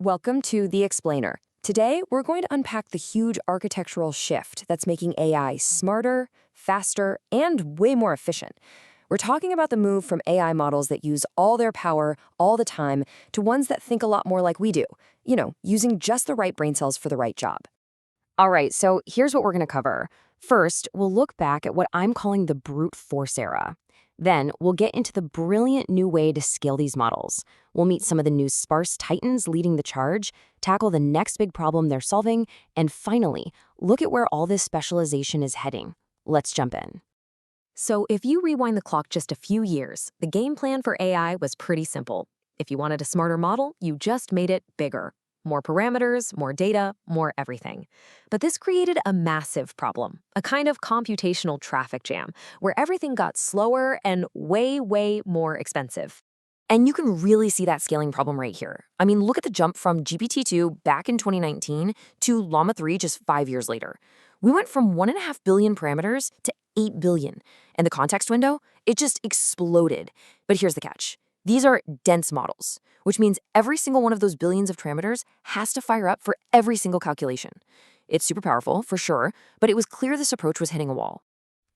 Welcome to The Explainer. Today, we're going to unpack the huge architectural shift that's making AI smarter, faster, and way more efficient. We're talking about the move from AI models that use all their power all the time to ones that think a lot more like we do, using just the right brain cells for the right job. All right, so here's what we're going to cover. First, we'll look back at what I'm calling the brute force era. Then, we'll get into the brilliant new way to scale these models. We'll meet some of the new Sparse Titans leading the charge, tackle the next big problem they're solving, and finally, look at where all this specialization is heading. Let's jump in. So, if you rewind the clock just a few years, the game plan for AI was pretty simple. If you wanted a smarter model, you just made it bigger. More parameters, more data, more everything. But this created a massive problem, a kind of computational traffic jam, where everything got slower and way, way more expensive. And you can really see that scaling problem right here. I mean, look at the jump from GPT-2 back in 2019 to Llama 3 just 5 years later. We went from 1.5 billion parameters to 8 billion. And the context window, it just exploded. But here's the catch. These are dense models, which means every single one of those billions of parameters has to fire up for every single calculation. It's super powerful, for sure, but it was clear this approach was hitting a wall.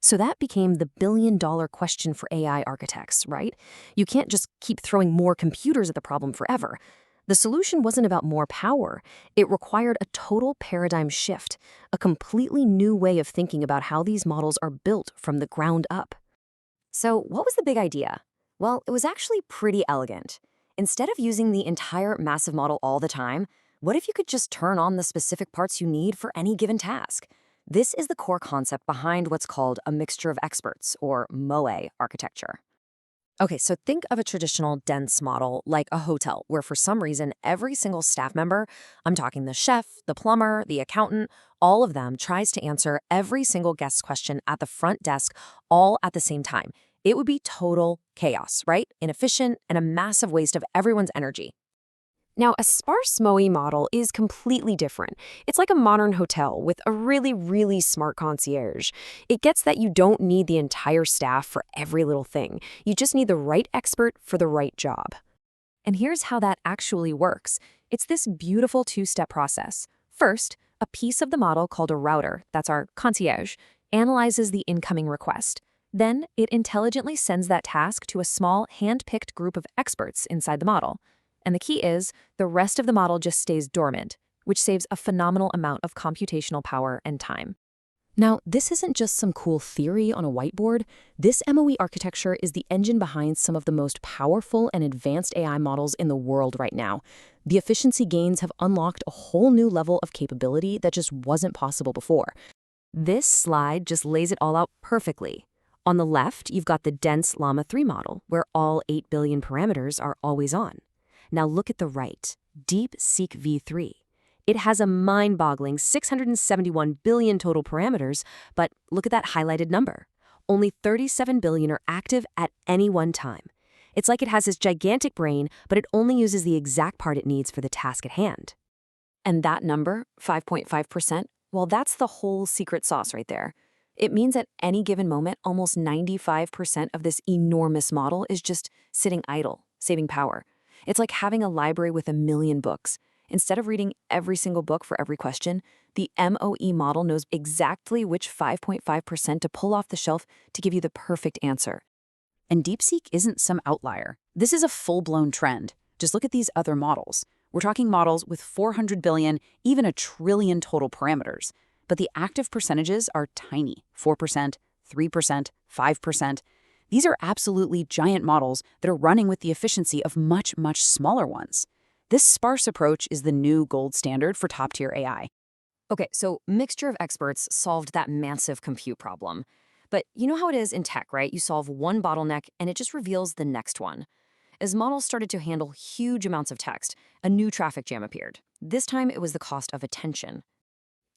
So that became the billion-dollar question for AI architects, right? You can't just keep throwing more computers at the problem forever. The solution wasn't about more power. It required a total paradigm shift, a completely new way of thinking about how these models are built from the ground up. So what was the big idea? Well, it was actually pretty elegant. Instead of using the entire massive model all the time, what if you could just turn on the specific parts you need for any given task? This is the core concept behind what's called a mixture of experts, or MOE architecture. Okay, so think of a traditional dense model like a hotel, where for some reason every single staff member, I'm talking the chef, the plumber, the accountant, all of them tries to answer every single guest's question at the front desk all at the same time. It would be total chaos, right? Inefficient and a massive waste of everyone's energy. Now, a sparse MOE model is completely different. It's like a modern hotel with a really, really smart concierge. It gets that you don't need the entire staff for every little thing. You just need the right expert for the right job. And here's how that actually works. It's this beautiful two-step process. First, a piece of the model called a router, that's our concierge, analyzes the incoming request. Then, it intelligently sends that task to a small, hand-picked group of experts inside the model. And the key is, the rest of the model just stays dormant, which saves a phenomenal amount of computational power and time. Now, this isn't just some cool theory on a whiteboard. This MOE architecture is the engine behind some of the most powerful and advanced AI models in the world right now. The efficiency gains have unlocked a whole new level of capability that just wasn't possible before. This slide just lays it all out perfectly. On the left, you've got the dense Llama 3 model, where all 8 billion parameters are always on. Now look at the right, DeepSeek v3. It has a mind-boggling 671 billion total parameters, but look at that highlighted number. Only 37 billion are active at any one time. It's like it has this gigantic brain, but it only uses the exact part it needs for the task at hand. And that number, 5.5%, well, that's the whole secret sauce right there. It means at any given moment, almost 95% of this enormous model is just sitting idle, saving power. It's like having a library with a million books. Instead of reading every single book for every question, the MOE model knows exactly which 5.5% to pull off the shelf to give you the perfect answer. And DeepSeek isn't some outlier. This is a full-blown trend. Just look at these other models. We're talking models with 400 billion, even a trillion total parameters. But the active percentages are tiny, 4%, 3%, 5%. These are absolutely giant models that are running with the efficiency of much, much smaller ones. This sparse approach is the new gold standard for top-tier AI. Okay, so mixture of experts solved that massive compute problem. But you know how it is in tech, right? You solve one bottleneck and it just reveals the next one. As models started to handle huge amounts of text, a new traffic jam appeared. This time it was the cost of attention.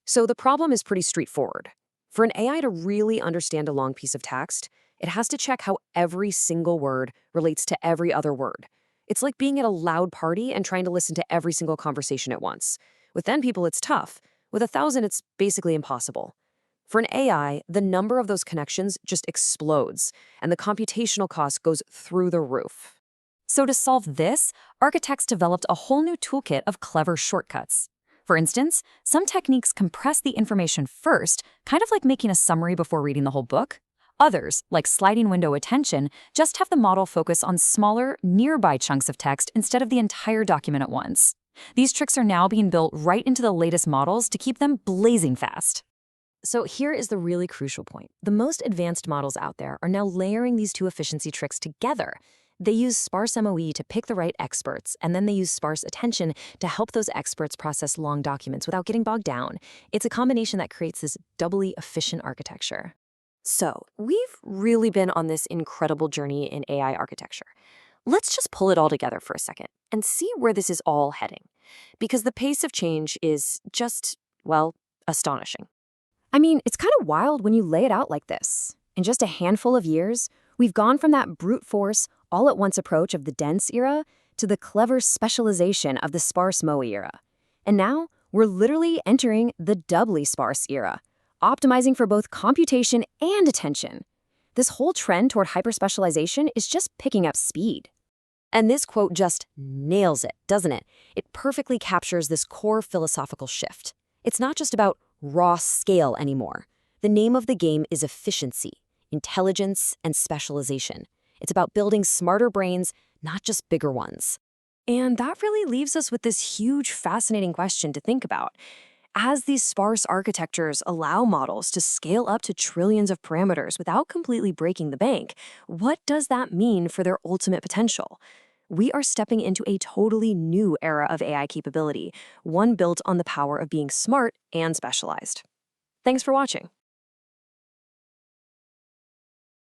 So the problem is pretty straightforward. For an AI to really understand a long piece of text, it has to check how every single word relates to every other word. It's like being at a loud party and trying to listen to every single conversation at once. With 10 people, it's tough. With 1,000, it's basically impossible. For an AI, the number of those connections just explodes, and the computational cost goes through the roof. So to solve this, architects developed a whole new toolkit of clever shortcuts. For instance, some techniques compress the information first, kind of like making a summary before reading the whole book. Others, like sliding window attention, just have the model focus on smaller, nearby chunks of text instead of the entire document at once. These tricks are now being built right into the latest models to keep them blazing fast. So here is the really crucial point. The most advanced models out there are now layering these two efficiency tricks together. They use sparse MOE to pick the right experts, and then they use sparse attention to help those experts process long documents without getting bogged down. It's a combination that creates this doubly efficient architecture. So, we've really been on this incredible journey in AI architecture. Let's just pull it all together for a second and see where this is all heading. Because the pace of change is just, well, astonishing. I mean, it's kind of wild when you lay it out like this. In just a handful of years, we've gone from that brute force, all-at-once approach of the dense era to the clever specialization of the sparse MOE era. And now, we're literally entering the doubly sparse era, optimizing for both computation and attention. This whole trend toward hyperspecialization is just picking up speed. And this quote just nails it, doesn't it? It perfectly captures this core philosophical shift. It's not just about raw scale anymore. The name of the game is efficiency, intelligence, and specialization. It's about building smarter brains, not just bigger ones. And that really leaves us with this huge, fascinating question to think about. As these sparse architectures allow models to scale up to trillions of parameters without completely breaking the bank, what does that mean for their ultimate potential? We are stepping into a totally new era of AI capability, one built on the power of being smart and specialized. Thanks for watching.